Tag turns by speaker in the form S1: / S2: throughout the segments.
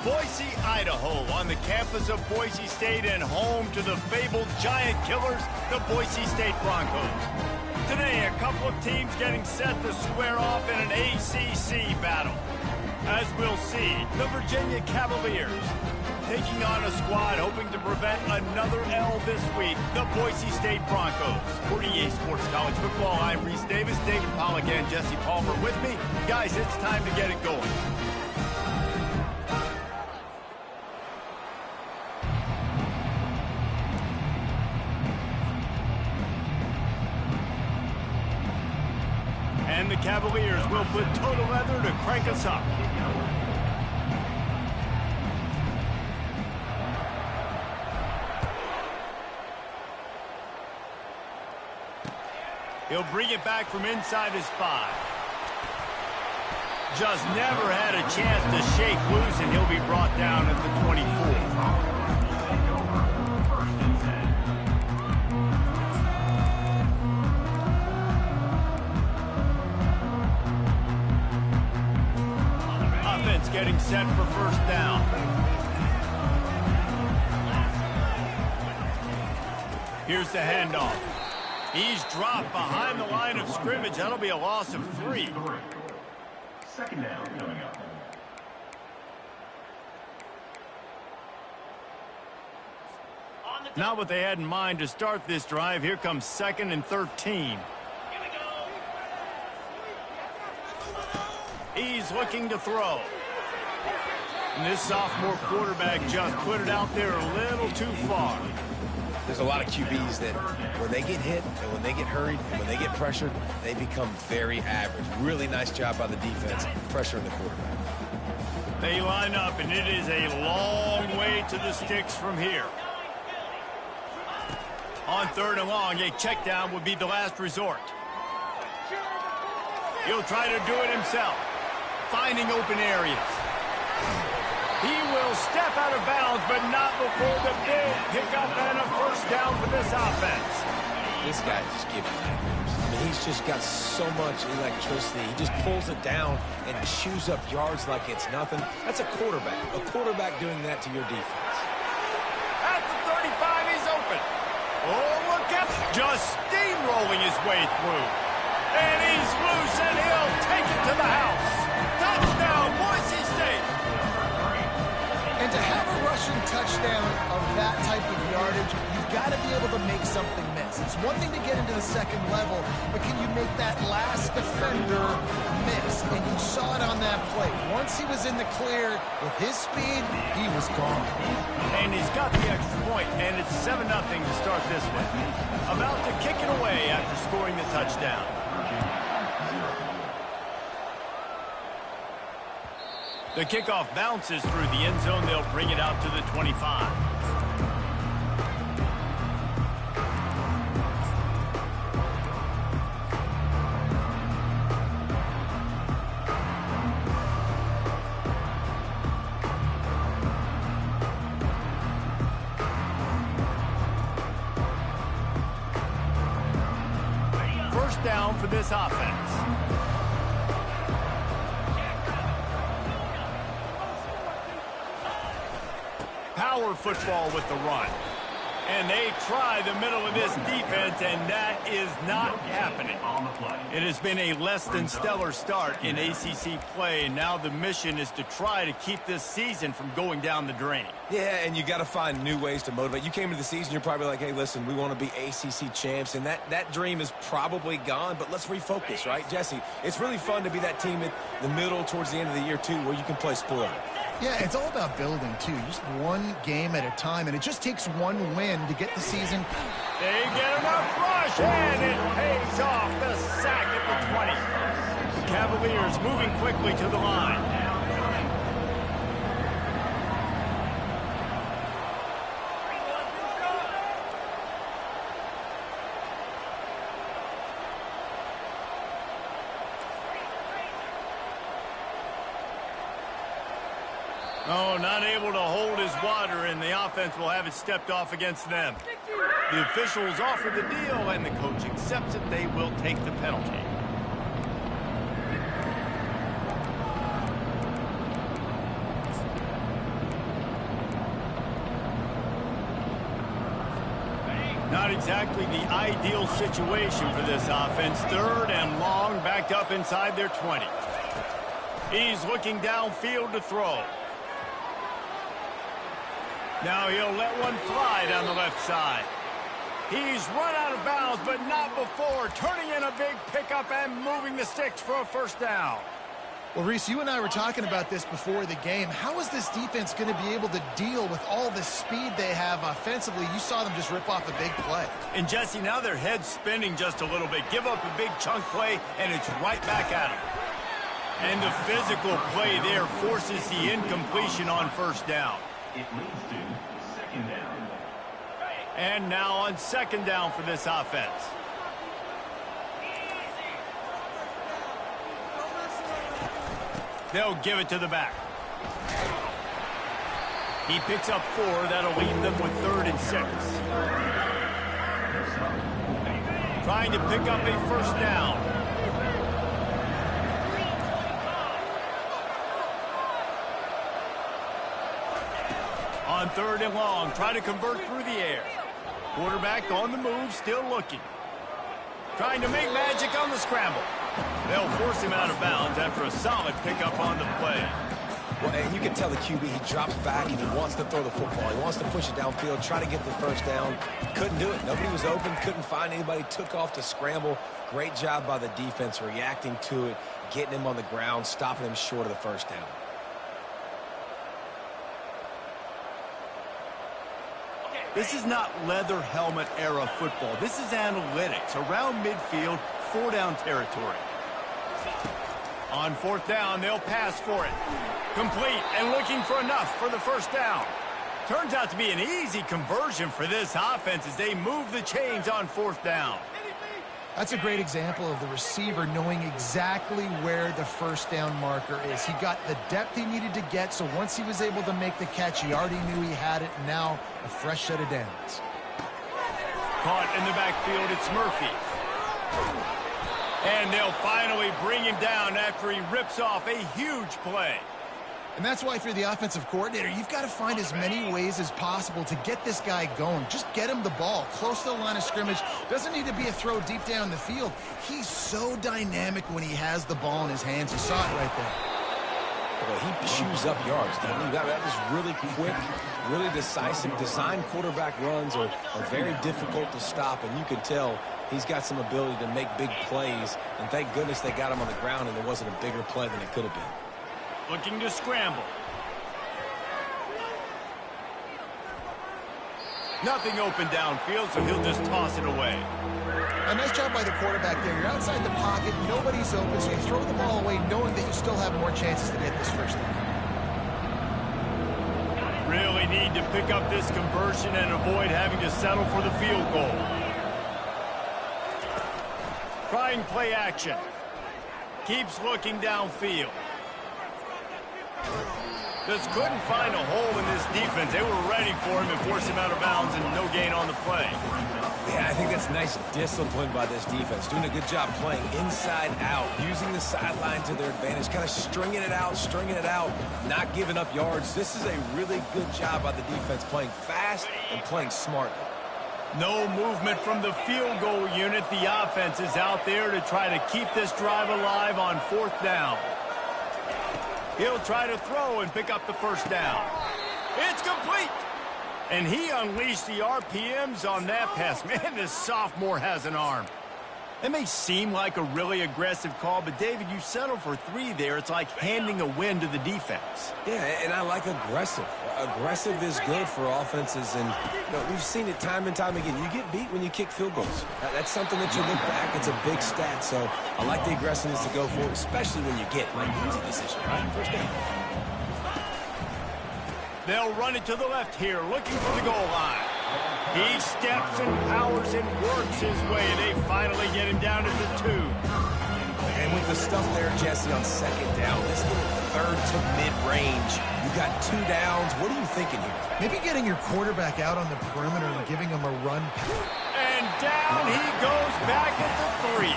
S1: Boise, Idaho, on the campus of Boise State and home to the fabled giant killers, the Boise State Broncos. Today, a couple of teams getting set to square off in an ACC battle. As we'll see, the Virginia Cavaliers taking on a squad hoping to prevent another L this week, the Boise State Broncos. For EA Sports College Football, I'm Reese Davis, David Pollack, and Jesse Palmer with me. Guys, it's time to get it going. And the Cavaliers will put total leather to crank us up. He'll bring it back from inside his 5. Just never had a chance to shake loose, and he'll be brought down at the 24. Getting set for first down. Here's the handoff. He's dropped behind the line of scrimmage. That'll be a loss of 3.
S2: Second down coming up.
S1: Not what they had in mind to start this drive. Here comes 2nd and 13. He's looking to throw. And this sophomore quarterback just put it out there a little too far.
S3: There's a lot of QBs that when they get hit and when they get hurried and when they get pressured, they become very average. Really nice job by the defense pressuring the quarterback.
S1: They line up, and it is a long way to the sticks from here. On 3rd and long, a check down would be the last resort. He'll try to do it himself, finding open areas. He will step out of bounds, but not before the big pickup and a first down for this offense.
S3: This guy just giving nightmares. I mean, he's just got so much electricity. He just pulls it down and chews up yards like it's nothing. That's a quarterback. A quarterback doing that to your defense.
S1: At the 35, he's open. Oh, look at him. Just steamrolling his way through. And he's loose, and he'll take it to the house. Touchdown, Boise State.
S4: And to have a rushing touchdown of that type of yardage, you've got to be able to make something miss. It's one thing to get into the second level, but can you make that last defender miss? And you saw it on that play. Once he was in the clear, with his speed, he was gone.
S1: And he's got the extra point, and it's 7-0 to start this one. About to kick it away after scoring the touchdown. The kickoff bounces through the end zone. They'll bring it out to the 25. First down for this offense. Power football with the run. And they try the middle of this defense, and that is not happening. It has been a less than stellar start in ACC play, and now the mission is to try to keep this season from going down the drain.
S3: Yeah, and you got to find new ways to motivate. You came into the season, you're probably like, hey, listen, we want to be ACC champs, and that dream is probably gone, but let's refocus, right? Jesse, it's really fun to be that team in the middle towards the end of the year, too, where you can play spoiler.
S4: Yeah, it's all about building, too. Just one game at a time, and it just takes one win to get the season.
S1: They get enough rush, and it pays off. The sack at the 20. The Cavaliers moving quickly to the line. Oh, not able to hold his water, and the offense will have it stepped off against them. The officials offer the deal, and the coach accepts it. They will take the penalty. Not exactly the ideal situation for this offense. 3rd and long, backed up inside their 20. He's looking downfield to throw. Now he'll let one fly down the left side. He's run out of bounds, but not before turning in a big pickup and moving the sticks for a first down.
S4: Well, Reese, you and I were talking about this before the game. How is this defense going to be able to deal with all the speed they have offensively? You saw them just rip off a big play.
S1: And, Jesse, now their head's spinning just a little bit. Give up a big chunk play, and it's right back at them. And the physical play there forces the incompletion on first down.
S2: It leads to 2nd down.
S1: And now on 2nd down for this offense. They'll give it to the back. He picks up 4. That'll leave them with 3rd and 6. Trying to pick up a first down. On 3rd and long, try to convert through the air. Quarterback on the move, still looking. Trying to make magic on the scramble. They'll force him out of bounds after a solid pickup on the play.
S3: Well, and you can tell the QB, he drops back and he wants to throw the football. He wants to push it downfield, try to get the first down. Couldn't do it. Nobody was open, couldn't find anybody, took off to scramble. Great job by the defense reacting to it, getting him on the ground, stopping him short of the first down.
S1: This is not leather helmet era football. This is analytics. Around midfield, 4-down territory. On 4th down, they'll pass for it. Complete and looking for enough for the first down. Turns out to be an easy conversion for this offense as they move the chains on 4th down.
S4: That's a great example of the receiver knowing exactly where the first down marker is. He got the depth he needed to get, so once he was able to make the catch, he already knew he had it, and now a fresh set of downs.
S1: Caught in the backfield, it's Murphy. And they'll finally bring him down after he rips off a huge play.
S4: And that's why if you're the offensive coordinator, you've got to find as many ways as possible to get this guy going. Just get him the ball close to the line of scrimmage. Doesn't need to be a throw deep down the field. He's so dynamic when he has the ball in his hands. You saw it right there.
S3: Well, he chews up yards, doesn't he? That was really quick, really decisive. Design quarterback runs are very difficult to stop, and you can tell he's got some ability to make big plays. And thank goodness they got him on the ground and there wasn't a bigger play than it could have been.
S1: Looking to scramble. Nothing open downfield, so he'll just toss it away.
S4: A nice job by the quarterback there. You're outside the pocket, nobody's open, so you throw the ball away knowing that you still have more chances to get this first down.
S1: Really need to pick up this conversion and avoid having to settle for the field goal. Trying play action. Keeps looking downfield. Just couldn't find a hole in this defense. They were ready for him and forced him out of bounds, and no gain on the play.
S3: Yeah, I think that's nice discipline by this defense. Doing a good job playing inside out, using the sideline to their advantage, kind of stringing it out, not giving up yards. This is a really good job by the defense, playing fast and playing smartly.
S1: No movement from the field goal unit. The offense is out there to try to keep this drive alive on 4th down. He'll try to throw and pick up the first down. It's complete. And he unleashed the RPMs on that pass. Man, this sophomore has an arm. It may seem like a really aggressive call, but David, you settle for 3 there. It's like handing a win to the defense.
S3: Yeah, and I like aggressive. Aggressive is good for offenses, and we've seen it time and time again. You get beat when you kick field goals. That's something that you look back, it's a big stat, so I like the aggressiveness to go for it, especially when you get like easy decision, right? First down.
S1: They'll run it to the left here, looking for the goal line. He steps and powers and works his way. They finally get him down to the 2.
S3: And with the stuff there, Jesse, on 2nd down, this little 3rd to mid-range, you got 2 downs. What are you thinking here?
S4: Maybe getting your quarterback out on the perimeter and giving him a run.
S1: And down he goes back at the 3.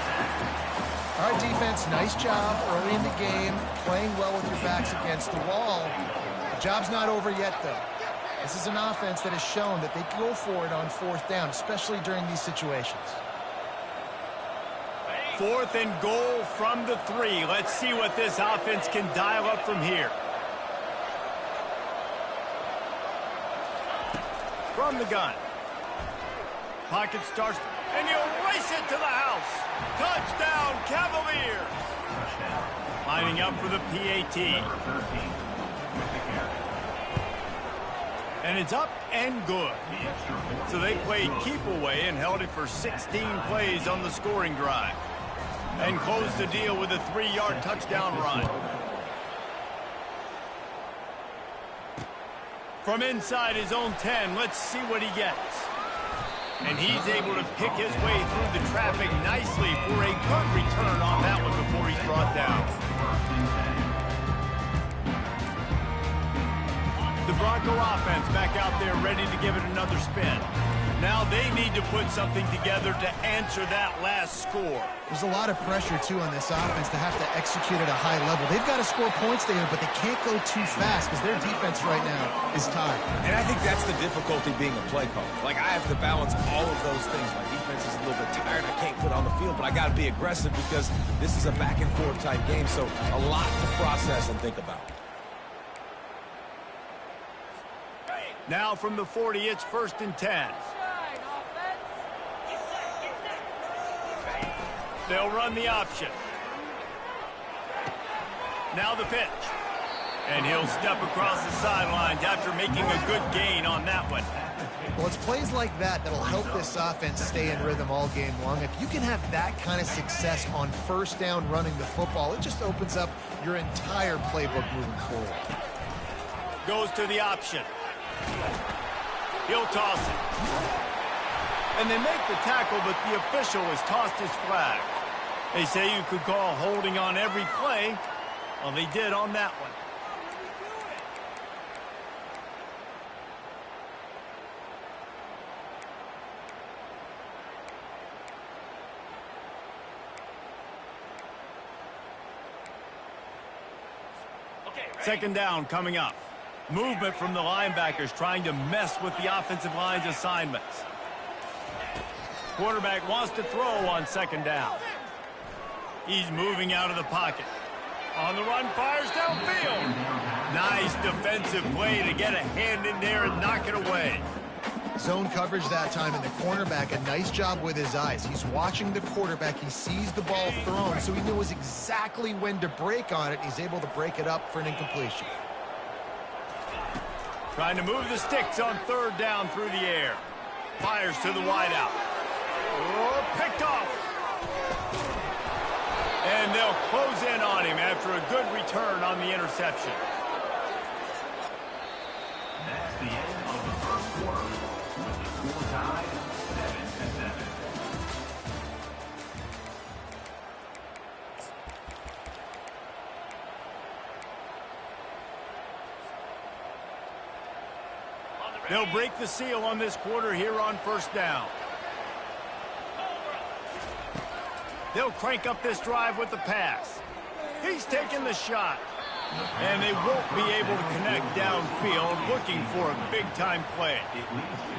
S4: All right, defense, nice job early in the game, playing well with your backs against the wall. The job's not over yet, though. This is an offense that has shown that they go for it on 4th down, especially during these situations.
S1: 4th and goal from the 3. Let's see what this offense can dial up from here. From the gun. Pocket starts, and he'll race it to the house. Touchdown, Cavaliers. Lining up for the PAT. And it's up and good. So they played keep away and held it for 16 plays on the scoring drive. And closed the deal with a 3-yard touchdown run. From inside his own 10, let's see what he gets. And he's able to pick his way through the traffic nicely for a good return on that one before he's brought down. The Bronco offense back out there ready to give it another spin. Now they need to put something together to answer that last score.
S4: There's a lot of pressure, too, on this offense to have to execute at a high level. They've got to score points together, but they can't go too fast because their defense right now is tired.
S3: And I think that's the difficulty being a play caller. Like, I have to balance all of those things. My defense is a little bit tired. I can't put on the field, but I got to be aggressive because this is a back-and-forth type game, so a lot to process and think about.
S1: Now from the 40, it's 1st and 10. They'll run the option. Now the pitch. And he'll step across the sidelines after making a good gain on that one.
S4: Well, it's plays like that that'll help this offense stay in rhythm all game long. If you can have that kind of success on 1st down running the football, it just opens up your entire playbook moving forward.
S1: Goes to the option. He'll toss it. And they make the tackle, but the official has tossed his flag. They say you could call holding on every play. Well, they did on that one. Second down coming up. Movement from the linebackers trying to mess with the offensive line's assignments. Quarterback wants to throw on 2nd down. He's moving out of the pocket. On the run, fires downfield. Nice defensive play to get a hand in there and knock it away.
S4: Zone coverage that time, and the cornerback, a nice job with his eyes. He's watching the quarterback. He sees the ball thrown, so he knows exactly when to break on it. He's able to break it up for an incompletion.
S1: Trying to move the sticks on 3rd down through the air. Fires to the wideout. Oh, picked off. And they'll close in on him after a good return on the interception.
S2: That's the end of the 1st quarter with the score tied 7-7.
S1: They'll break the seal on this quarter here on 1st down. They'll crank up this drive with the pass. He's taking the shot. And they won't be able to connect downfield, looking for a big-time play.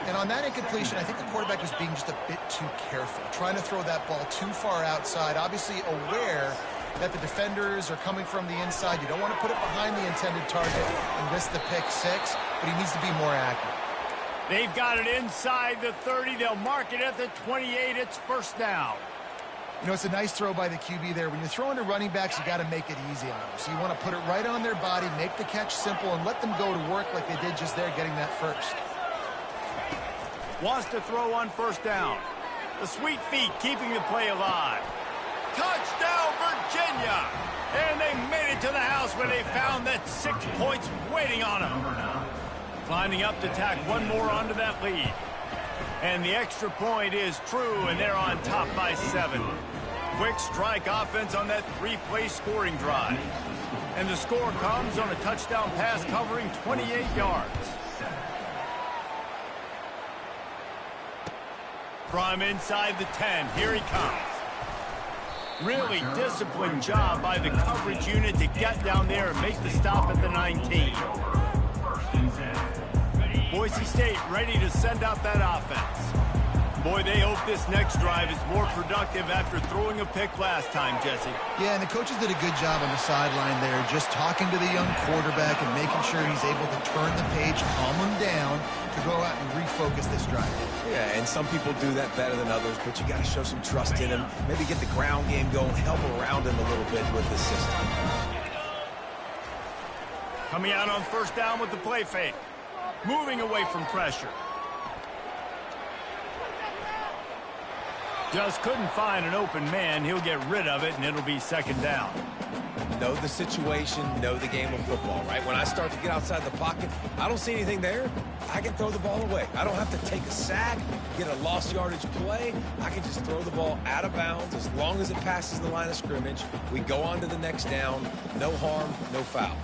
S4: And on that incompletion, I think the quarterback was being just a bit too careful, trying to throw that ball too far outside, obviously aware that the defenders are coming from the inside. You don't want to put it behind the intended target and risk the pick 6, but he needs to be more accurate.
S1: They've got it inside the 30. They'll mark it at the 28. It's 1st down.
S4: You know, it's a nice throw by the QB there. When you're throwing to running backs, you got to make it easy on them. So you want to put it right on their body, make the catch simple, and let them go to work like they did just there, getting that first.
S1: Wants to throw on 1st down. The sweet feet keeping the play alive. Touchdown, Virginia! And they made it to the house where they found that 6 points waiting on them. Climbing up to tack one more onto that lead. And the extra point is true, and they're on top by 7. Quick strike offense on that 3-play scoring drive. And the score comes on a touchdown pass covering 28 yards. From inside the 10, here he comes. Really disciplined job by the coverage unit to get down there and make the stop at the 19. Boise State ready to send out that offense. Boy, they hope this next drive is more productive after throwing a pick last time, Jesse.
S4: Yeah, and the coaches did a good job on the sideline there, just talking to the young quarterback and making sure he's able to turn the page, calm him down, to go out and refocus this drive.
S3: Yeah, and some people do that better than others, but you got to show some trust in him. Maybe get the ground game going, help around him a little bit with the system.
S1: Coming out on first down with the play fake. Moving away from pressure. Just couldn't find an open man. He'll get rid of it, and it'll be second down.
S3: Know the situation, know the game of football, right? When I start to get outside the pocket, I don't see anything there, I can throw the ball away. I don't have to take a sack, get a lost yardage play. I can just throw the ball out of bounds as long as it passes the line of scrimmage. We go on to the next down. No harm, no foul.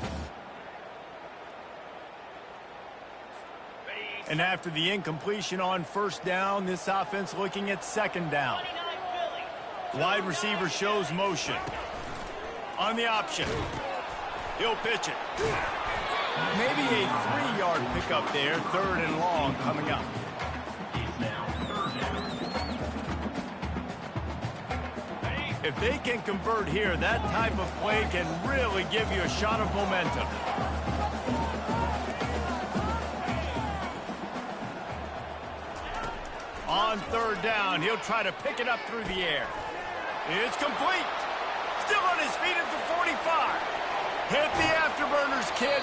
S1: And after the incompletion on first down, this offense looking at second down. Wide receiver shows motion. On the option. He'll pitch it. Maybe a 3-yard pickup there. Third and long coming up. If they can convert here, that type of play can really give you a shot of momentum. On third down, he'll try to pick it up through the air. It's complete. Still on his feet at the 45. Hit the afterburners, kid.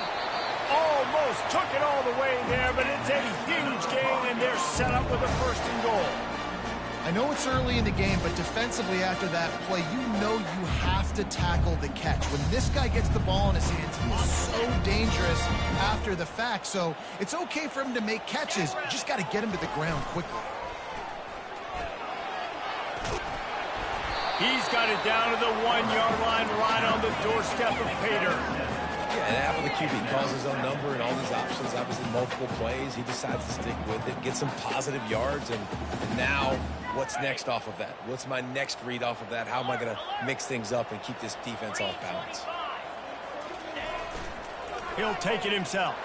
S1: Almost took it all the way there, but it's a huge gain, and they're set up with a first and goal.
S4: I know it's early in the game, but defensively after that play, you know you have to tackle the catch. When this guy gets the ball in his hands, he is so dangerous after the fact. So it's okay for him to make catches. You just got to get him to the ground quickly.
S1: He's got it down to the 1-yard line, right on the doorstep of Pater.
S3: Yeah, and after the QB calls his own number and all these options, obviously multiple plays, he decides to stick with it, get some positive yards, and now what's next off of that? What's my next read off of that? How am I going to mix things up and keep this defense off balance?
S1: He'll take it himself.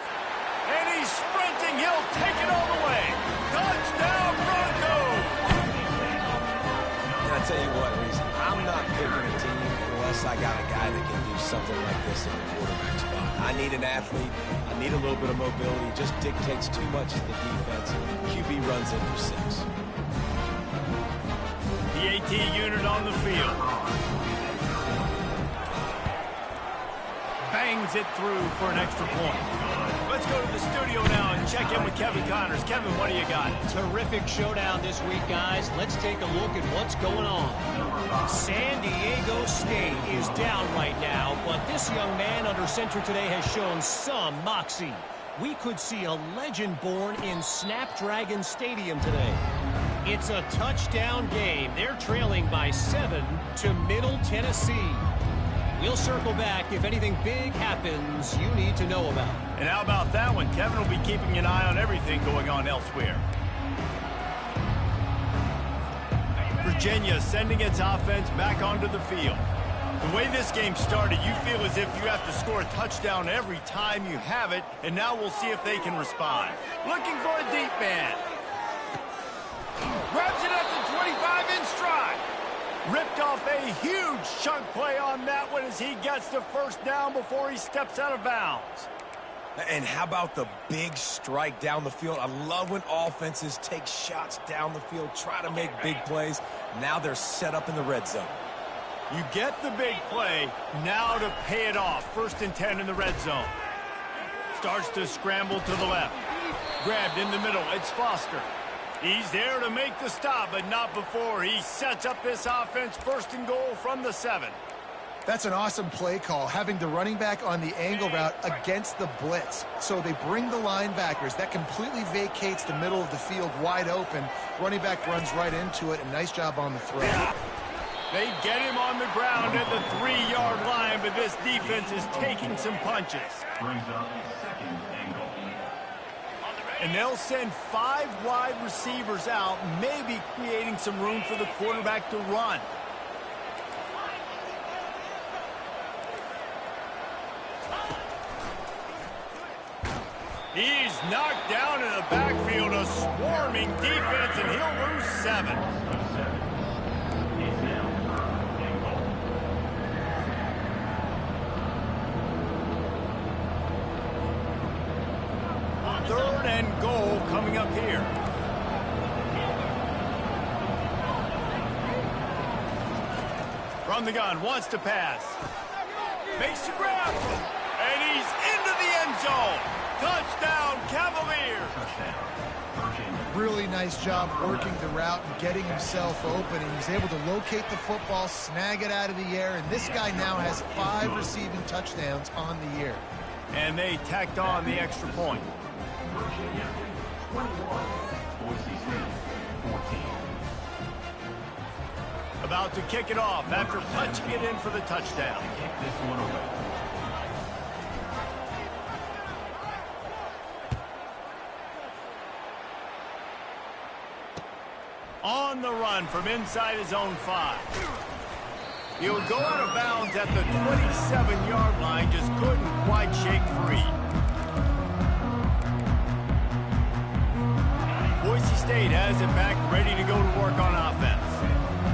S1: And he's sprinting. He'll take it all the way. Touchdown, Broncos!
S3: And I tell you what, Reese, I'm not picking a team unless I got a guy that can do something like this in the quarterback spot. I need an athlete. I need a little bit of mobility. It just dictates too much to the defense. QB runs in for 6.
S1: The AT unit on the field. Bangs it through for an extra point. Let's go to the studio now and check in with Kevin Connors. Kevin, what do you got?
S5: Terrific showdown this week, guys. Let's take a look at what's going on. San Diego State is down right now, but this young man under center today has shown some moxie. We could see a legend born in Snapdragon Stadium today. It's a touchdown game. They're trailing by 7 to Middle Tennessee. We'll circle back if anything big happens you need to know about.
S1: And how about that one? Kevin will be keeping an eye on everything going on elsewhere. Virginia sending its offense back onto the field. The way this game started, you feel as if you have to score a touchdown every time you have it, and now we'll see if they can respond. Looking for a deep man. Grabs it at the 25 in stride. Ripped off a huge chunk play on that one as he gets the first down before he steps out of bounds.
S3: And how about the big strike down the field? I love when offenses take shots down the field, try to make big plays. Now they're set up in the red zone.
S1: You get the big play, now to pay it off. 1st and 10 in the red zone. Starts to scramble to the left. Grabbed in the middle, it's Foster. He's there to make the stop, but not before he sets up this offense. 1st and goal from the 7.
S4: That's an awesome play call, having the running back on the angle route against the blitz. So they bring the linebackers. That completely vacates the middle of the field wide open. Running back runs right into it, and nice job on the throw.
S1: They get him on the ground at the 3-yard line, but this defense is taking some punches.
S2: Brings up second and goal.
S1: And they'll send 5 wide receivers out, maybe creating some room for the quarterback to run. He's knocked down in the backfield, a swarming defense, and he'll lose 7. Third and goal coming up here. From the gun, wants to pass. Makes the grab, and he's into the end zone. Touchdown, Cavaliers.
S4: Really nice job working the route and getting himself open. He was able to locate the football, snag it out of the air, and this guy now has 5 receiving touchdowns on the year.
S1: And they tacked on the extra point.
S2: Virginia 21, Boise State 14.
S1: About to kick it off after punching it in for the touchdown.
S2: Kick this one away.
S1: On the run from inside his own 5. He'll go out of bounds at the 27-yard line, just couldn't quite shake free. Boise State has it back, ready to go to work on offense.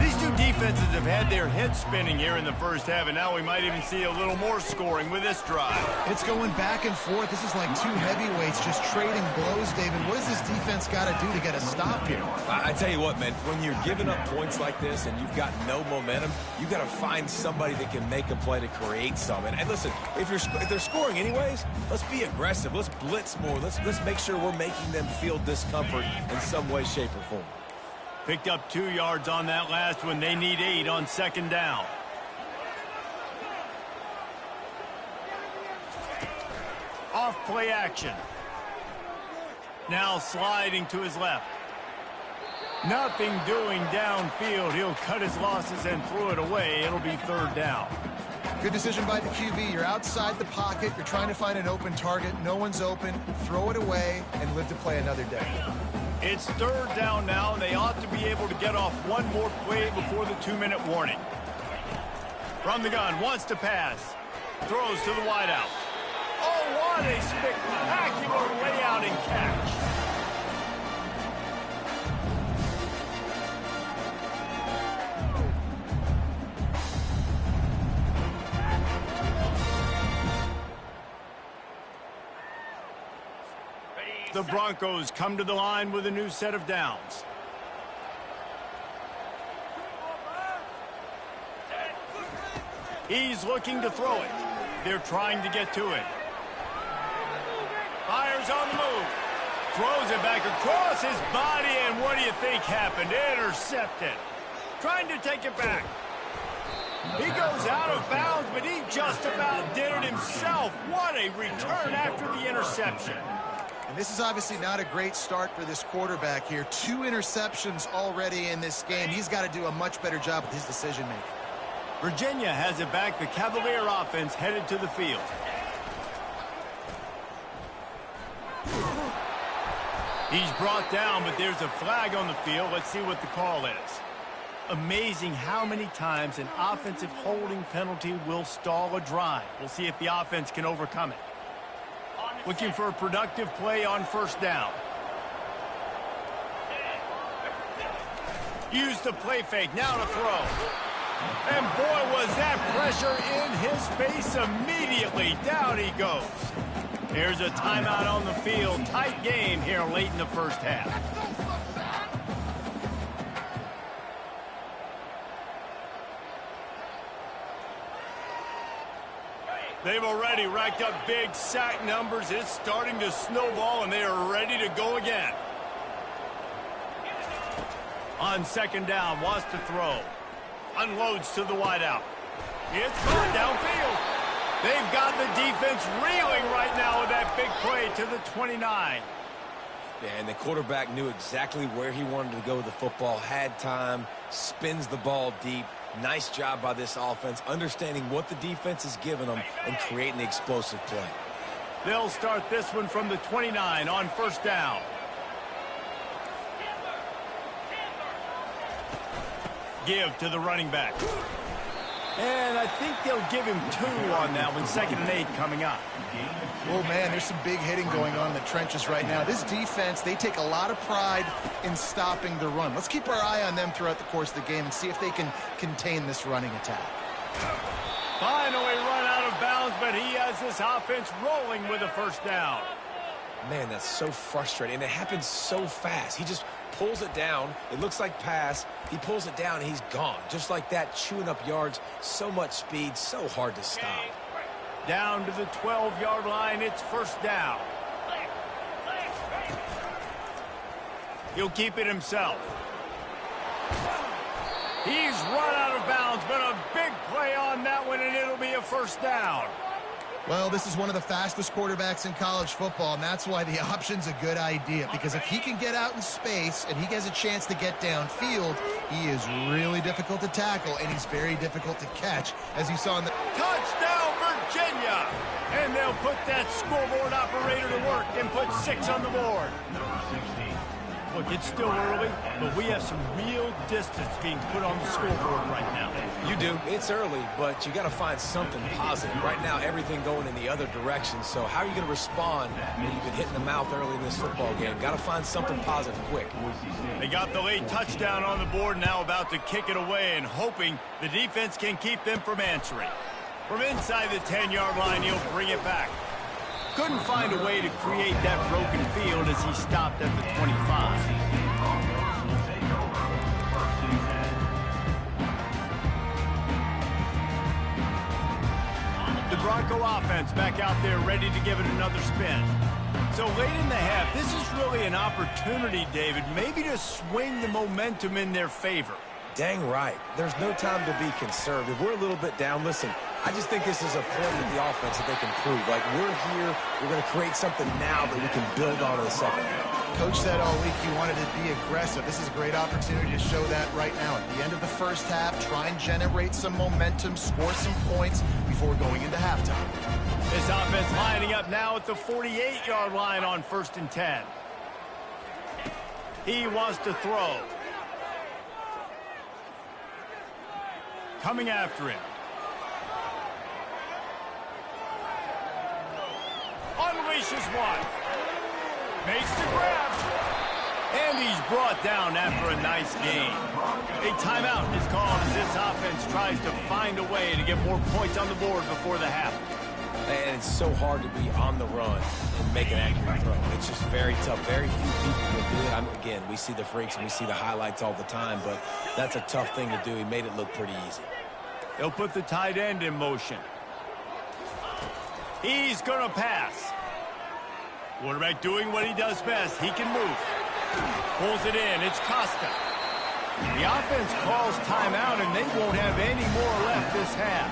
S1: These two defenses have had their heads spinning here in the first half, and now we might even see a little more scoring with this drive.
S4: It's going back and forth. This is like two heavyweights just trading blows, David. What does this defense got to do to get a stop here?
S3: I tell you what, man, when you're giving up points like this and you've got no momentum, you got to find somebody that can make a play to create some. And listen, if they're scoring anyways, let's be aggressive. Let's blitz more. Let's make sure we're making them feel discomfort in some way, shape, or form.
S1: Picked up 2 yards on that last one. They need 8 on second down. Off play action. Now sliding to his left. Nothing doing downfield. He'll cut his losses and throw it away. It'll be third down.
S4: Good decision by the QB. You're outside the pocket. You're trying to find an open target. No one's open. Throw it away and live to play another day.
S1: It's third down now, and they ought to be able to get off one more play before the 2-minute warning. From the gun, wants to pass. Throws to the wideout. Oh, what a spectacular layout and catch. The Broncos come to the line with a new set of downs. He's looking to throw it. They're trying to get to it. Fires on the move. Throws it back across his body, and what do you think happened? Intercepted. Trying to take it back. He goes out of bounds, but he just about did it himself. What a return after the interception.
S4: And this is obviously not a great start for this quarterback here. 2 interceptions already in this game. He's got to do a much better job with his decision-making.
S1: Virginia has it back. The Cavalier offense headed to the field. He's brought down, but there's a flag on the field. Let's see what the call is. Amazing how many times an offensive holding penalty will stall a drive. We'll see if the offense can overcome it. Looking for a productive play on first down. Use the play fake, now to throw. And boy, was that pressure in his face immediately. Down he goes. Here's a timeout on the field. Tight game here late in the first half. They've already racked up big sack numbers. It's starting to snowball, and they are ready to go again. On second down, wants to throw. Unloads to the wideout. It's gone downfield. They've got the defense reeling right now with that big play to the 29.
S3: Yeah, and the quarterback knew exactly where he wanted to go with the football, had time, spins the ball deep. Nice job by this offense, understanding what the defense is giving them and creating the explosive play.
S1: They'll start this one from the 29 on first down. Give to the running back. And I think they'll give him 2 on that one. 2nd and 8 coming up.
S4: Oh, man, there's some big hitting going on in the trenches right now. This defense, they take a lot of pride in stopping the run. Let's keep our eye on them throughout the course of the game and see if they can contain this running attack.
S1: Finally run out of bounds, but he has this offense rolling with a 1st down.
S3: Man, that's so frustrating. And it happens so fast. He just pulls it down. It looks like pass. He pulls it down, and he's gone. Just like that, chewing up yards. So much speed, so hard to stop.
S1: Down to the 12-yard line. It's 1st down. He'll keep it himself. He's run out of bounds, but a big play on that one, and it'll be a 1st down.
S4: Well, this is one of the fastest quarterbacks in college football, and that's why the option's a good idea. Because if he can get out in space and he has a chance to get downfield, he is really difficult to tackle, and he's very difficult to catch, as you saw in the...
S1: Touchdown, Virginia! And they'll put that scoreboard operator to work and put 6 on the board. Look, it's still early, but we have some real distance being put on the scoreboard right now.
S3: You do. It's early, but you got to find something positive. Right now, everything going in the other direction. So how are you going to respond when you've been hit in the mouth early in this football game? Got to find something positive quick.
S1: They got the late touchdown on the board, now about to kick it away and hoping the defense can keep them from answering. From inside the 10-yard line, he'll bring it back. Couldn't find a way to create that broken field as he stopped at the 25. The Bronco offense back out there ready to give it another spin. So late in the half, this is really an opportunity, David, maybe to swing the momentum in their favor.
S3: Dang right. There's no time to be conservative. We're a little bit down. Listen, I just think this is a point with the offense that they can prove. Like, we're here, we're going to create something now that we can build on in the second half.
S4: Coach said all week he wanted to be aggressive. This is a great opportunity to show that right now. At the end of the 1st half, try and generate some momentum, score some points before going into halftime.
S1: This offense lining up now at the 48-yard line on 1st and 10. He wants to throw. Coming after him. Unleashes one. Makes the grab. And he's brought down after a nice gain. A timeout is called as this offense tries to find a way to get more points on the board before the half.
S3: And it's so hard to be on the run and make an accurate throw. It's just very tough. Very few people will do it. Again, we see the freaks and we see the highlights all the time, but that's a tough thing to do. He made it look pretty easy.
S1: They'll put the tight end in motion. He's going to pass. Quarterback doing what he does best. He can move. Pulls it in. It's Costa. The offense calls timeout, and they won't have any more left this half.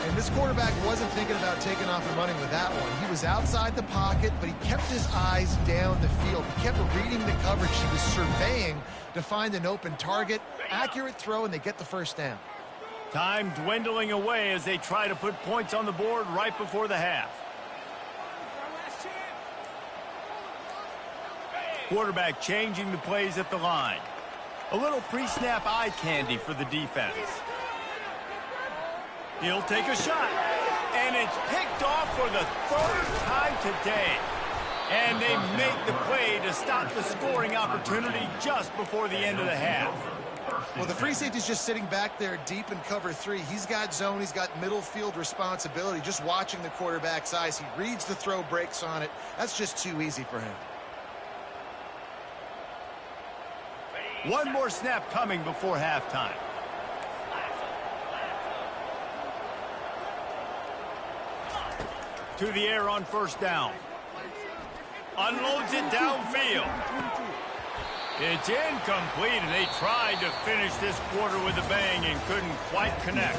S4: And this quarterback wasn't thinking about taking off and running with that one. He was outside the pocket, but he kept his eyes down the field. He kept reading the coverage. He was surveying to find an open target. Accurate throw, and they get the 1st down.
S1: Time dwindling away as they try to put points on the board right before the half. Quarterback changing the plays at the line. A little pre-snap eye candy for the defense. He'll take a shot. And it's picked off for the 3rd time today. And they make the play to stop the scoring opportunity just before the end of the half.
S4: Well, the free safety's just sitting back there deep in cover 3. He's got zone. He's got middle field responsibility. Just watching the quarterback's eyes. He reads the throw, breaks on it. That's just too easy for him.
S1: One more snap coming before halftime. To the air on 1st down. Unloads it downfield. It's incomplete, and they tried to finish this quarter with a bang and couldn't quite connect.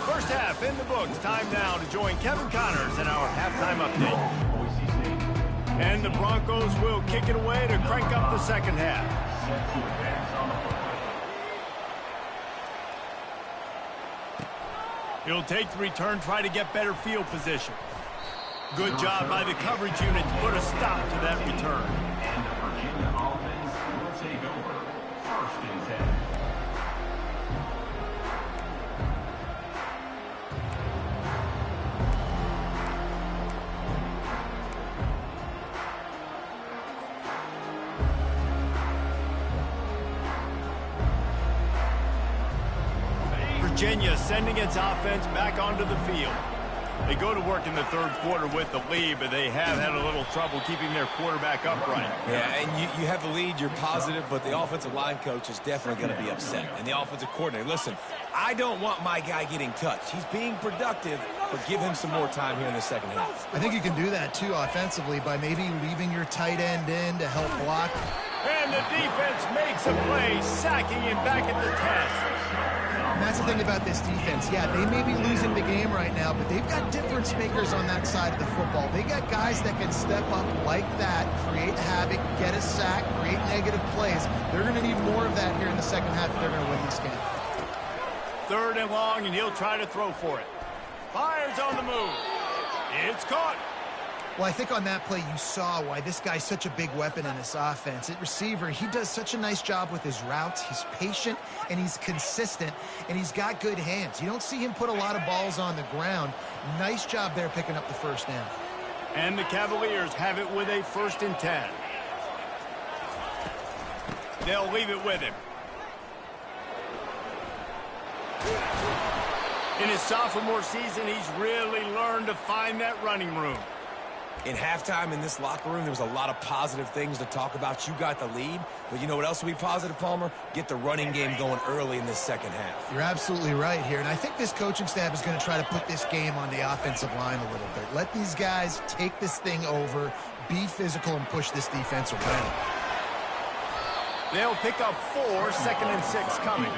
S1: 1st half in the books. Time now to join Kevin Connors in our halftime update. And the Broncos will kick it away to crank up the 2nd half. He'll take the return, try to get better field position. Good job by the coverage unit to put a stop to that return.
S2: And the Virginia offense will take over 1st and 10.
S1: Virginia sending its offense back onto the field. They go to work in the third quarter with the lead, but they have had a little trouble keeping their quarterback upright.
S3: Yeah, and you have the lead, you're positive, but the offensive line coach is definitely going to be upset. And the offensive coordinator, listen, I don't want my guy getting touched. He's being productive, but give him some more time here in the second half.
S4: I think you can do that, too, offensively, by maybe leaving your tight end in to help block.
S1: And the defense makes a play, sacking him back at the 10.
S4: And that's the thing about this defense. Yeah, they may be losing the game right now, but they've got difference makers on that side of the football. They got guys that can step up like that, create havoc, get a sack, create negative plays. They're going to need more of that here in the second half if they're going to win this game.
S1: Third and long, and he'll try to throw for it. Fires on the move. It's caught.
S4: Well, I think on that play you saw why this guy's such a big weapon in this offense. At receiver, he does such a nice job with his routes. He's patient, and he's consistent, and he's got good hands. You don't see him put a lot of balls on the ground. Nice job there picking up the first down.
S1: And the Cavaliers have it with a 1st and 10. They'll leave it with him. In his sophomore season, he's really learned to find that running room.
S3: In halftime in this locker room, there was a lot of positive things to talk about. You got the lead, but you know what else will be positive, Palmer? Get the running game going early in this second half.
S4: You're absolutely right here, and I think this coaching staff is going to try to put this game on the offensive line a little bit. Let these guys take this thing over, be physical, and push this defense around.
S1: They'll pick up 4, 2nd and 6 coming.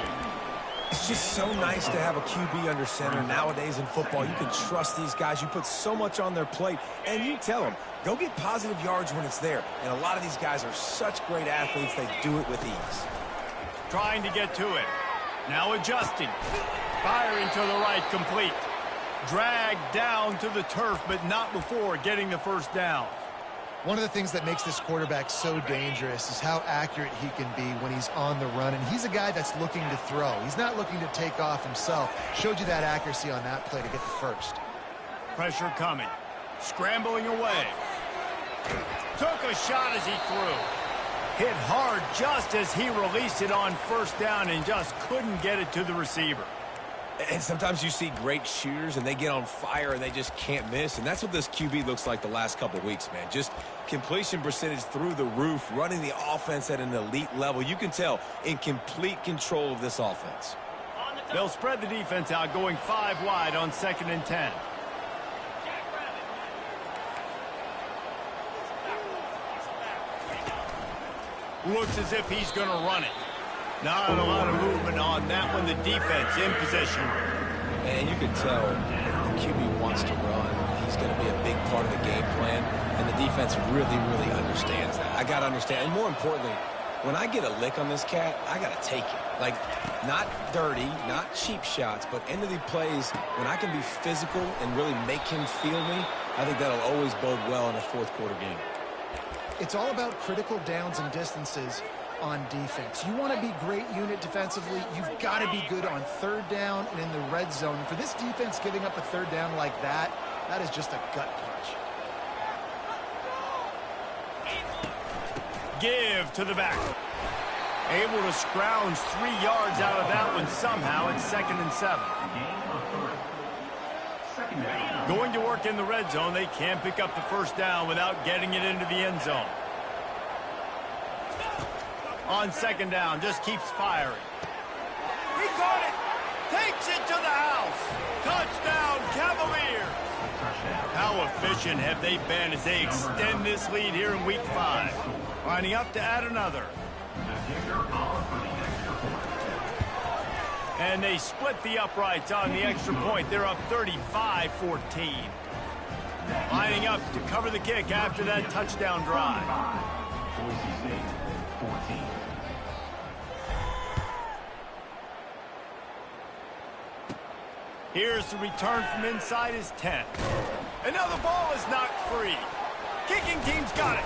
S3: It's just so nice to have a QB under center. Nowadays in football, you can trust these guys. You put so much on their plate, and you tell them, go get positive yards when it's there. And a lot of these guys are such great athletes, they do it with ease.
S1: Trying to get to it. Now adjusting. Firing to the right, complete. Dragged down to the turf, but not before getting the first down.
S4: One of the things that makes this quarterback so dangerous is how accurate he can be when he's on the run. And he's a guy that's looking to throw. He's not looking to take off himself. Showed you that accuracy on that play to get the first.
S1: Pressure coming. Scrambling away. Took a shot as he threw. Hit hard just as he released it on first down and just couldn't get it to the receiver.
S3: And sometimes you see great shooters, and they get on fire, and they just can't miss. And that's what this QB looks like the last couple of weeks, man. Just completion percentage through the roof, running the offense at an elite level. You can tell in complete control of this offense.
S1: They'll spread the defense out, going 5 wide on 2nd and 10. Looks as if he's going to run it. Not a lot of movement on that one. The defense in position.
S3: And you can tell the QB wants to run. He's going to be a big part of the game plan. And the defense really, really understands that. I got to understand. And more importantly, when I get a lick on this cat, I got to take it. Like, not dirty, not cheap shots, but end of the plays, when I can be physical and really make him feel me, I think that'll always bode well in a fourth quarter game.
S4: It's all about critical downs and distances on defense. You want to be great unit defensively, you've got to be good on third down and in the red zone. For this defense giving up a third down like that, that is just a gut punch.
S1: Give to the back. Able to scrounge 3 yards out of that one somehow. It's 2nd and 7. Going to work in the red zone. They can't pick up the first down without getting it into the end zone. On 2nd down, just keeps firing. He caught it. Takes it to the house. Touchdown, Cavaliers. How efficient have they been as they extend this lead here in Week 5? Lining up to add another. And they split the uprights on the extra point. They're up 35-14. Lining up to cover the kick after that touchdown drive. Here's the return from inside his 10. Another ball is knocked free. Kicking team's got it.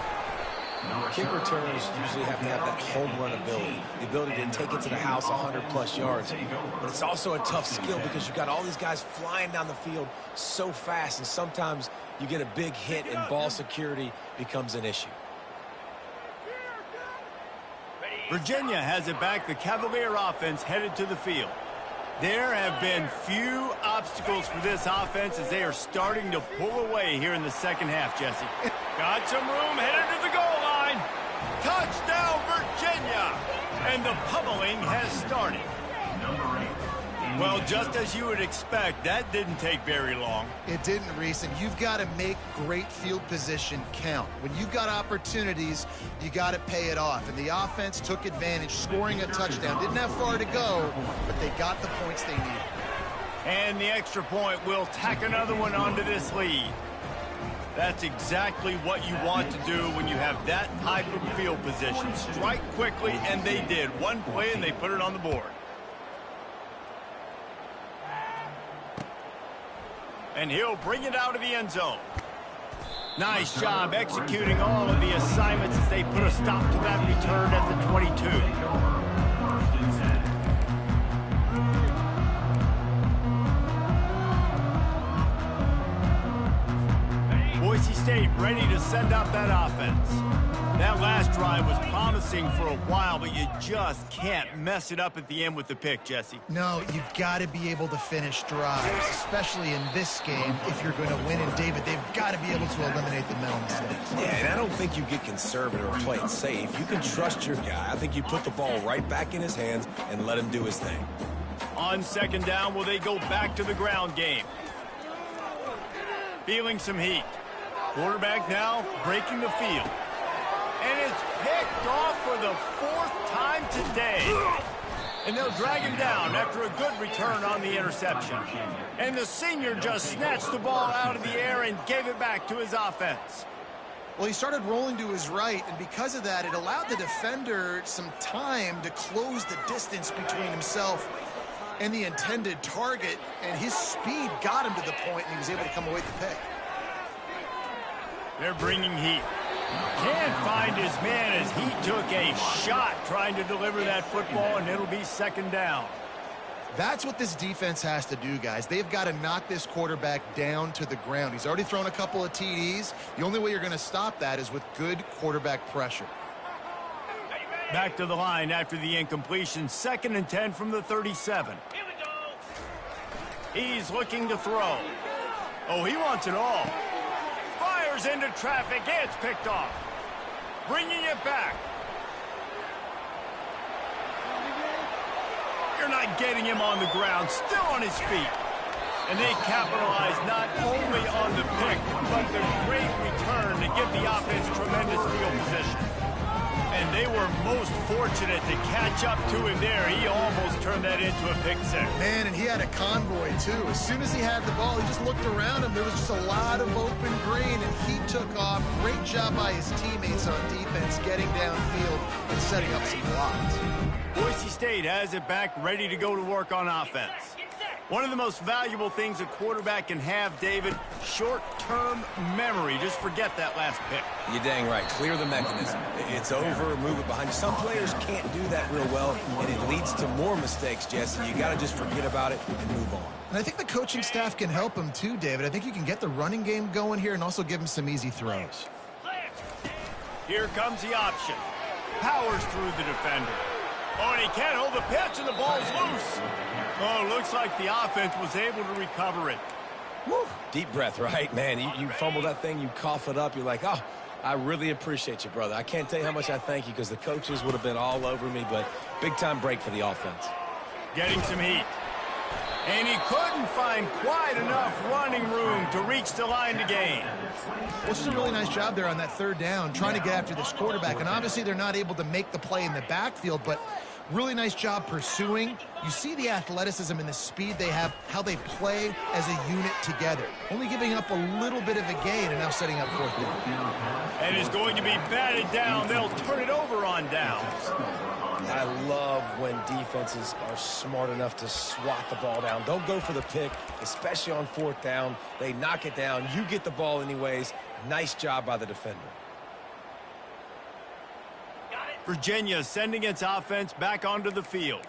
S3: Kick returners usually have to have that home run ability, the ability to take it to the house 100-plus yards. But it's also a tough skill because you've got all these guys flying down the field so fast, and sometimes you get a big hit and ball security becomes an issue.
S1: Virginia has it back. The Cavalier offense headed to the field. There have been few obstacles for this offense as they are starting to pull away here in the second half, Jesse. Got some room, headed to the goal line. Touchdown, Virginia! And the pummeling has started.
S2: Number 8.
S1: Well, just as you would expect, that didn't take very long.
S4: It didn't, Reese, and you've got to make great field position count. When you've got opportunities, you got to pay it off. And the offense took advantage, scoring a touchdown. Didn't have far to go, but they got the points they needed.
S1: And the extra point will tack another one onto this lead. That's exactly what you want to do when you have that type of field position. Strike quickly, and they did. One play, and they put it on the board. And he'll bring it out of the end zone. Nice job executing all of the assignments as they put a stop to that return at the 22. Boise State ready to send out that offense. That last drive was promising for a while, but you just can't mess it up at the end with the pick, Jesse.
S4: No, you've got to be able to finish drives, especially in this game. If you're going to win, and David, they've got to be able to eliminate the mental mistakes.
S3: Yeah, and I don't think you get conservative or play it safe. You can trust your guy. I think you put the ball right back in his hands and let him do his thing.
S1: On second down, will they go back to the ground game? Feeling some heat. Quarterback now breaking the field. And it's picked off for the 4th time today. And they'll drag him down after a good return on the interception. And the senior just snatched the ball out of the air and gave it back to his offense.
S4: Well, he started rolling to his right, and because of that, it allowed the defender some time to close the distance between himself and the intended target, and his speed got him to the point, and he was able to come away with the pick.
S1: They're bringing heat. Can't find his man as he took a shot trying to deliver that football, and it'll be second down.
S4: That's what this defense has to do, guys. They've got to knock this quarterback down to the ground. He's already thrown a couple of TDs. The only way you're going to stop that is with good quarterback pressure.
S1: Back to the line after the incompletion. 2nd and 10 from the 37. He's looking to throw. Oh, he wants it all. Fires into traffic. It's picked off. Bringing it back. You're not getting him on the ground. Still on his feet. And they capitalize not only on the pick, but the great return to give the offense tremendous field position. And they were most fortunate to catch up to him there. He almost turned that into a pick six.
S4: Man, and he had a convoy, too. As soon as he had the ball, he just looked around him. There was just a lot of open green, and he took off. Great job by his teammates on defense, getting downfield and setting up some blocks.
S1: Boise State has it back, ready to go to work on offense. One of the most valuable things a quarterback can have, David, short-term memory. Just forget that last pick.
S3: You're dang right. Clear the mechanism. It's over, move it behind you. Some players can't do that real well, and it leads to more mistakes, Jesse. You got to just forget about it and move on.
S4: And I think the coaching staff can help him too, David. I think you can get the running game going here and also give him some easy throws.
S1: Here comes the option. Powers through the defender. Oh, and he can't hold the pitch, and the ball's loose. Oh, looks like the offense was able to recover it.
S3: Woo. Deep breath, right? Man, you fumble that thing, you cough it up, you're like, oh, I really appreciate you, brother. I can't tell you how much I thank you because the coaches would have been all over me, but big-time break for the offense.
S1: Getting some heat. And he couldn't find quite enough running room to reach the line to gain.
S4: Well, this is a really nice job there on that 3rd down, trying to get after this quarterback. And obviously they're not able to make the play in the backfield, but really nice job pursuing. You see the athleticism and the speed they have, how they play as a unit together. Only giving up a little bit of a gain and now setting up 4th down.
S1: And is going to be batted down. They'll turn it over on downs.
S3: I love when defenses are smart enough to swat the ball down. Don't go for the pick, especially on 4th down. They knock it down. You get the ball anyways. Nice job by the defender.
S1: Virginia sending its offense back onto the field.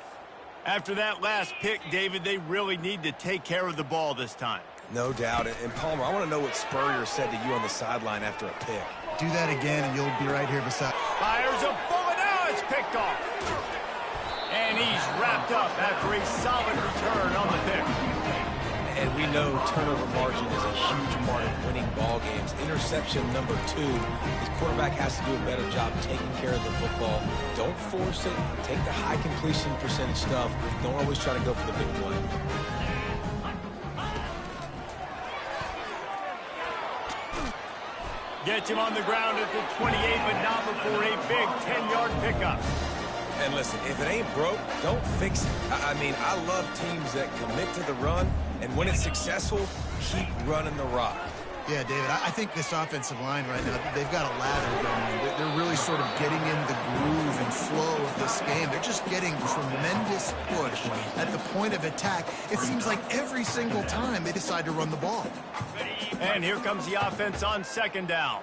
S1: After that last pick, David, they really need to take care of the ball this time.
S3: No doubt. And Palmer, I want to know what Spurrier said to you on the sideline after a pick.
S4: Do that again, and you'll be right here beside.
S1: Fires a bullet. Now it's picked off. And he's wrapped up after a solid return on the pick.
S3: And we know turnover margin is a huge part of winning ball games. Interception number 2. His quarterback has to do a better job taking care of the football. Don't force it. Take the high completion percentage stuff. Don't always try to go for the big play.
S1: Gets him on the ground at the 28, but not before a big 10-yard pickup.
S3: And listen, if it ain't broke, don't fix it. I mean, I love teams that commit to the run, and when it's successful, keep running the rock.
S4: Yeah, David, I think this offensive line right now, they've got a ladder going. They're really sort of getting in the groove and flow of this game. They're just getting tremendous push at the point of attack. It seems like every single time they decide to run the ball.
S1: And here comes the offense on second down.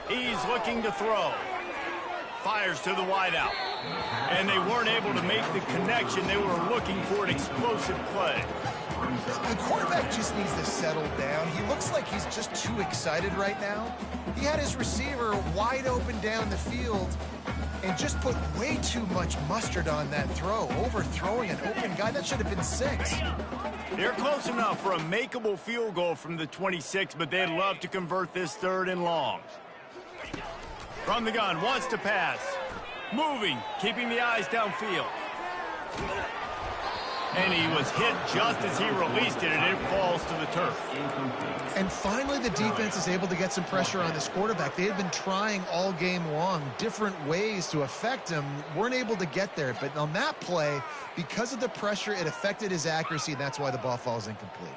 S1: He's looking to throw. Fires to the wideout. And they weren't able to make the connection. They were looking for an explosive play.
S4: The quarterback just needs to settle down. He looks like he's just too excited right now. He had his receiver wide open down the field and just put way too much mustard on that throw, overthrowing an open guy. That should have been 6.
S1: They're close enough for a makeable field goal from the 26, but they'd love to convert this 3rd and long. From the gun, wants to pass. Moving, keeping the eyes downfield. And he was hit just as he released it, and it falls to the turf.
S4: And finally, the defense is able to get some pressure on this quarterback. They had been trying all game long, different ways to affect him, weren't able to get there. But on that play, because of the pressure, it affected his accuracy, and that's why the ball falls incomplete.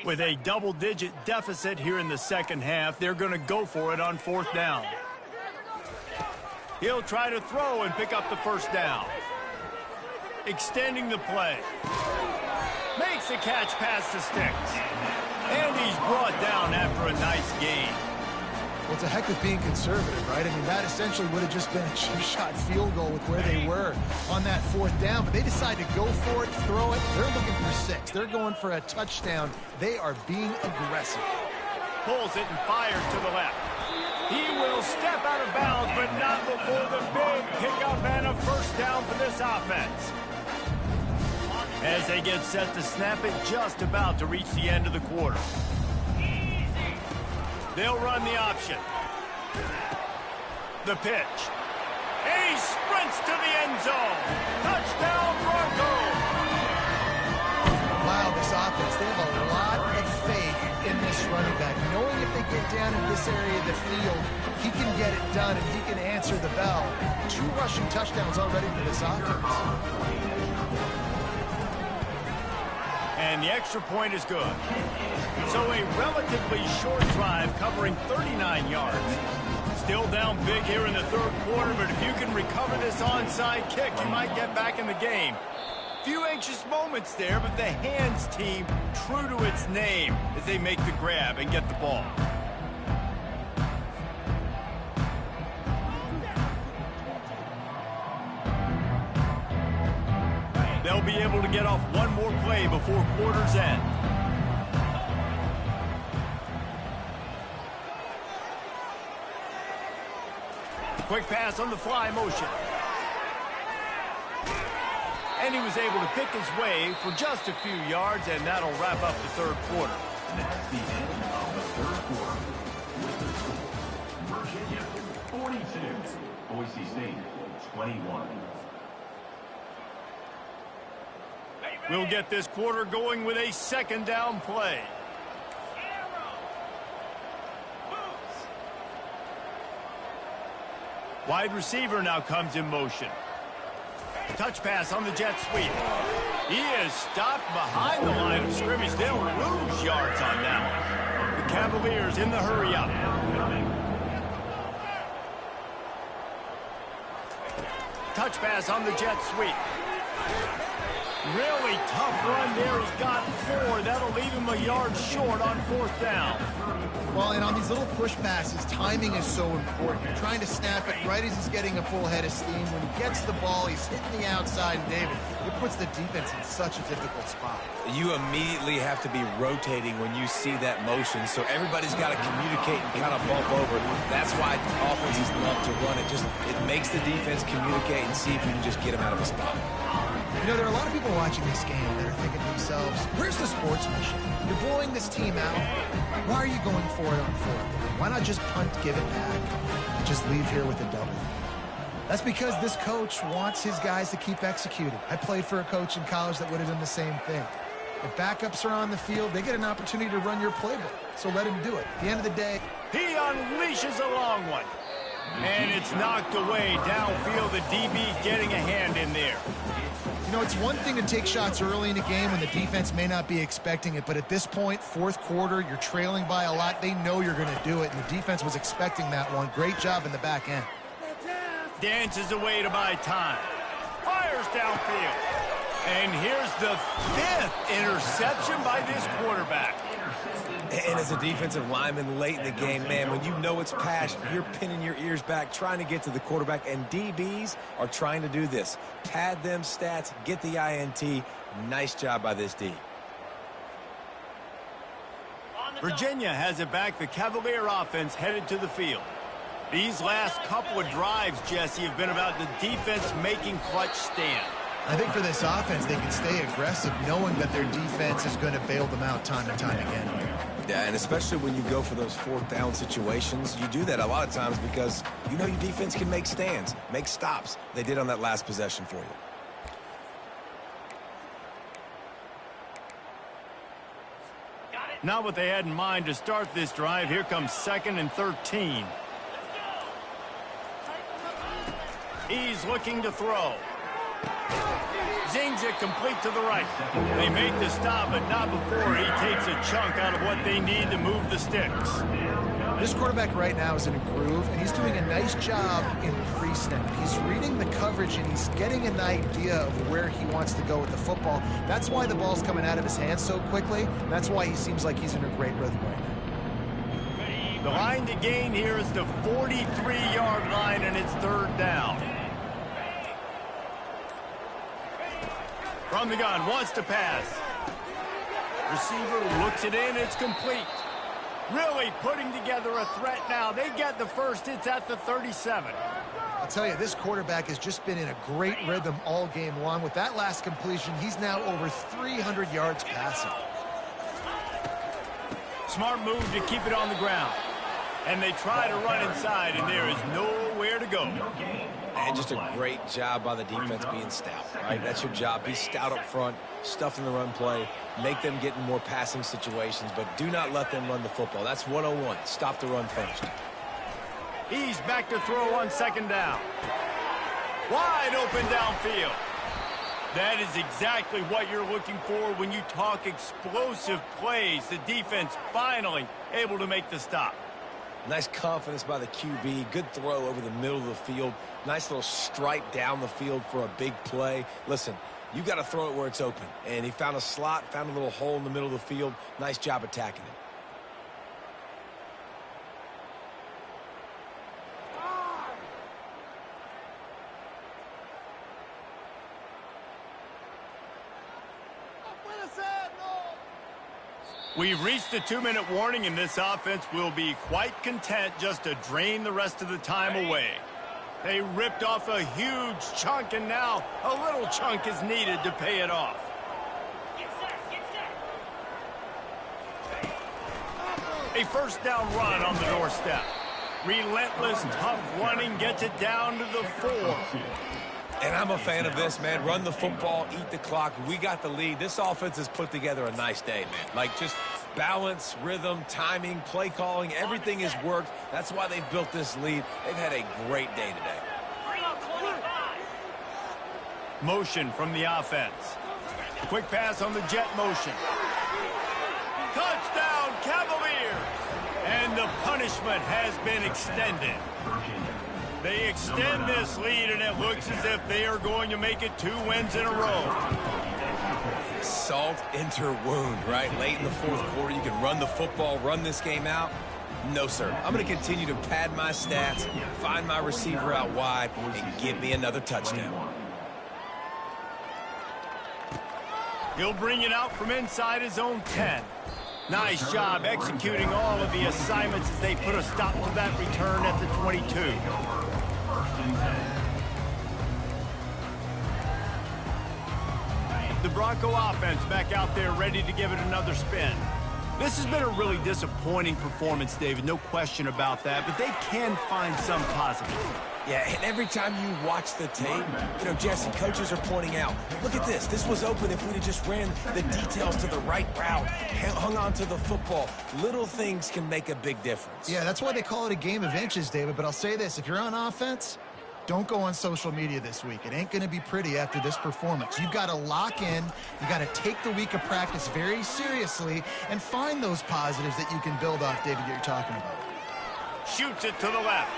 S1: With a double-digit deficit here in the second half, they're going to go for it on 4th down. He'll try to throw and pick up the 1st down. Extending the play. Makes a catch past the sticks. And he's brought down after a nice gain.
S4: Well, it's a heck of being conservative, right? I mean, that essentially would have just been a chip-shot field goal with where they were on that 4th down. But they decide to go for it, throw it. They're looking for 6. They're going for a touchdown. They are being aggressive.
S1: Pulls it and fires to the left. He will step out of bounds, but not before the big pickup and a 1st down for this offense. As they get set to snap it, just about to reach the end of the quarter. They'll run the option. The pitch. And he sprints to the end zone. Touchdown, Broncos!
S4: Wow, this offense, they have a lot of faith in this running back. Knowing if they get down in this area of the field, he can get it done and he can answer the bell. 2 rushing touchdowns already for this offense.
S1: And the extra point is good. So a relatively short drive covering 39 yards. Still down big here in the 3rd quarter, but if you can recover this onside kick, you might get back in the game. Few anxious moments there, but the hands team true to its name as they make the grab and get the ball. They'll be able to get off one more play before quarter's end. Quick pass on the fly motion. And he was able to pick his way for just a few yards, and that'll wrap up the 3rd quarter.
S2: That's the end of the 3rd quarter. With the score, Virginia 42, Boise State 21.
S1: We'll get this quarter going with a 2nd down play. Wide receiver now comes in motion. Touch pass on the jet sweep. He is stopped behind the line of scrimmage. They'll lose yards on that one. The Cavaliers in the hurry up. Touch pass on the jet sweep. Really tough run there. He's got 4. That'll leave him a yard short on 4th down.
S4: Well, and on these little push passes, timing is so important. You're trying to snap it right as he's getting a full head of steam. When he gets the ball, he's hitting the outside, and David, it puts the defense in such a difficult spot.
S3: You immediately have to be rotating when you see that motion, so everybody's got to communicate and kind of bump over. That's why offenses love to run it. It makes the defense communicate and see if you can just get him out of a spot.
S4: You know, there are a lot of people watching this game that are thinking to themselves, where's the sportsmanship? You're blowing this team out. Why are you going for it on 4th? Why not just punt, give it back, and just leave here with a double? That's because this coach wants his guys to keep executing. I played for a coach in college that would have done the same thing. If backups are on the field, they get an opportunity to run your playbook, so let him do it. At the end of the day,
S1: he unleashes a long one. And it's knocked away downfield. The DB's getting a hand in there.
S4: You know, it's one thing to take shots early in a game when the defense may not be expecting it, but at this point, 4th quarter, you're trailing by a lot. They know you're going to do it, and the defense was expecting that one. Great job in the back end.
S1: Dances away to buy time. Fires downfield. And here's the 5th interception by this quarterback.
S3: And as a defensive lineman late in the game, man, when you know it's passed, you're pinning your ears back, trying to get to the quarterback, and DBs are trying to do this. Pad them stats, get the INT. Nice job by this D.
S1: Virginia has it back. The Cavalier offense headed to the field. These last couple of drives, Jesse, have been about the defense making clutch stand.
S4: I think for this offense, they can stay aggressive knowing that their defense is going to bail them out time and time again.
S3: Yeah, and especially when you go for those 4th down situations, you do that a lot of times because you know your defense can make stands, make stops. They did on that last possession for you.
S1: Not what they had in mind to start this drive. Here comes 2nd and 13. He's looking to throw. Zings it complete to the right. They make the stop, but not before he takes a chunk out of what they need to move the sticks.
S4: This quarterback right now is in a groove, and he's doing a nice job in pre-snap. He's reading the coverage, and he's getting an idea of where he wants to go with the football. That's why the ball's coming out of his hands so quickly. That's why he seems like he's in a great rhythm right now.
S1: The line to gain here is the 43-yard line, and it's 3rd down. From the gun, wants to pass. Receiver looks it in, it's complete. Really putting together a threat now. They get the first, it's at the 37.
S4: I'll tell you, this quarterback has just been in a great rhythm all game long. With that last completion, he's now over 300 yards passing.
S1: Smart move to keep it on the ground. And they try to run inside, and there is nowhere to go.
S3: And just a great job by the defense being stout, right? That's your job. Be stout up front, stuff in the run play, make them get in more passing situations, but do not let them run the football. That's 101. Stop the run first.
S1: He's back to throw on 2nd down. Wide open downfield. That is exactly what you're looking for when you talk explosive plays. The defense finally able to make the stop.
S3: Nice confidence by the QB. Good throw over the middle of the field. Nice little stripe down the field for a big play. Listen, you got to throw it where it's open. And he found a slot, found a little hole in the middle of the field. Nice job attacking it.
S1: We've reached the 2-minute warning, and this offense will be quite content just to drain the rest of the time away. They ripped off a huge chunk, and now a little chunk is needed to pay it off. A 1st down run on the doorstep. Relentless, tough running gets it down to the 4.
S3: And I'm a fan of this, man. Run the football, eat the clock. We got the lead. This offense has put together a nice day, man. Like, just balance, rhythm, timing, play calling, everything has worked. That's why they've built this lead. They've had a great day today.
S1: Motion from the offense. Quick pass on the jet motion. Touchdown, Cavaliers! And the punishment has been extended. They extend this lead, and it looks as if they are going to make it 2 wins in a row.
S3: Salt into wound, right? Late in the fourth quarter, you can run the football, run this game out. No, sir. I'm going to continue to pad my stats, find my receiver out wide, and give me another touchdown.
S1: He'll bring it out from inside his own 10. Nice job executing all of the assignments as they put a stop to that return at the 22. The Bronco offense back out there ready to give it another spin. This has been a really disappointing performance, David, no question about that, but they can find some positives.
S3: Yeah, and every time you watch the tape, you know, Jesse, coaches are pointing out, look at this. This was open if we'd have just ran the details to the right route, hung on to the football. Little things can make a big difference.
S4: Yeah, that's why they call it a game of inches, David. But I'll say this, if you're on offense, don't go on social media this week. It ain't going to be pretty after this performance. You've got to lock in. You got to take the week of practice very seriously and find those positives that you can build off, David, that you're talking about.
S1: Shoots it to the left.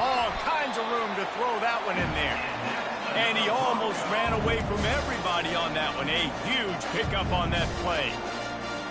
S1: All kinds of room to throw that one in there. And he almost ran away from everybody on that one. A huge pickup on that play.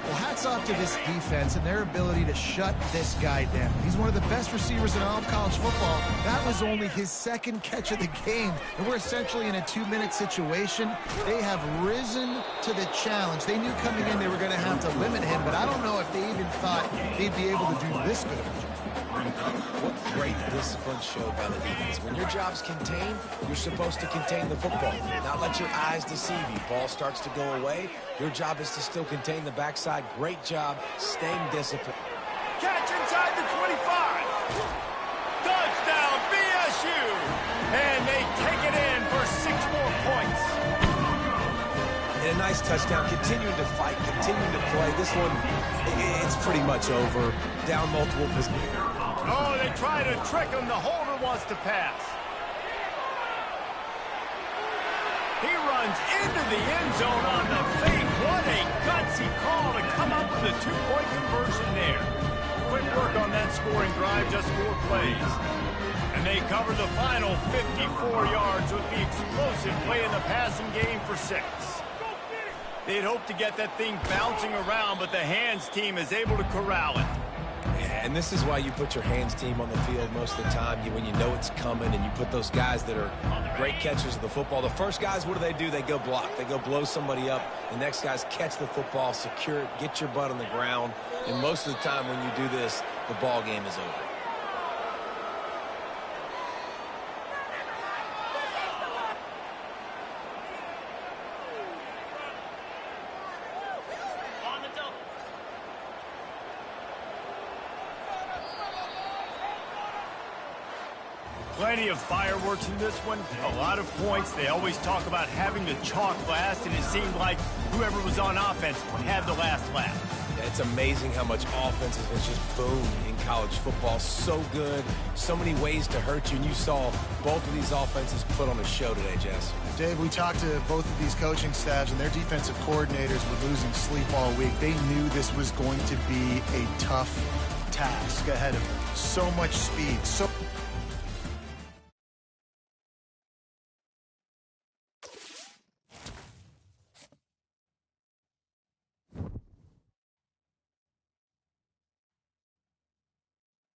S4: Well, hats off to this defense and their ability to shut this guy down. He's one of the best receivers in all of college football. That was only his second catch of the game, and we're essentially in a 2-minute situation. They have risen to the challenge. They knew coming in they were going to have to limit him, but I don't know if they even thought they'd be able to do this good of a job.
S3: What great discipline showed by the defense. When your job's contained, you're supposed to contain the football, not let your eyes deceive you. Ball starts to go away. Your job is to still contain the backside. Great job staying disciplined.
S1: Catch inside the 25. Touchdown, BSU. And they take it in for 6 more points.
S3: And a nice touchdown, continuing to fight, continuing to play. This one, it's pretty much over. Down multiple positions.
S1: Oh, they try to trick him. The holder wants to pass. He runs into the end zone on the fake. What a gutsy call to come up with a 2-point conversion there. Quick work on that scoring drive, just 4 plays. And they cover the final 54 yards with the explosive play in the passing game for 6. They'd hoped to get that thing bouncing around, but the hands team is able to corral it.
S3: And this is why you put your hands team on the field most of the time, when you know it's coming, and you put those guys that are great catchers of the football. The first guys, what do? They go block. They go blow somebody up. The next guys catch the football, secure it, get your butt on the ground. And most of the time when you do this, the ball game is over.
S1: Plenty of fireworks in this one, a lot of points. They always talk about having the chalk last, and it seemed like whoever was on offense had the last laugh.
S3: Yeah, it's amazing how much offense has just boomed in college football. So good, so many ways to hurt you, and you saw both of these offenses put on a show today, Jess.
S4: Dave, we talked to both of these coaching staffs, and their defensive coordinators were losing sleep all week. They knew this was going to be a tough task ahead of them. So much speed, so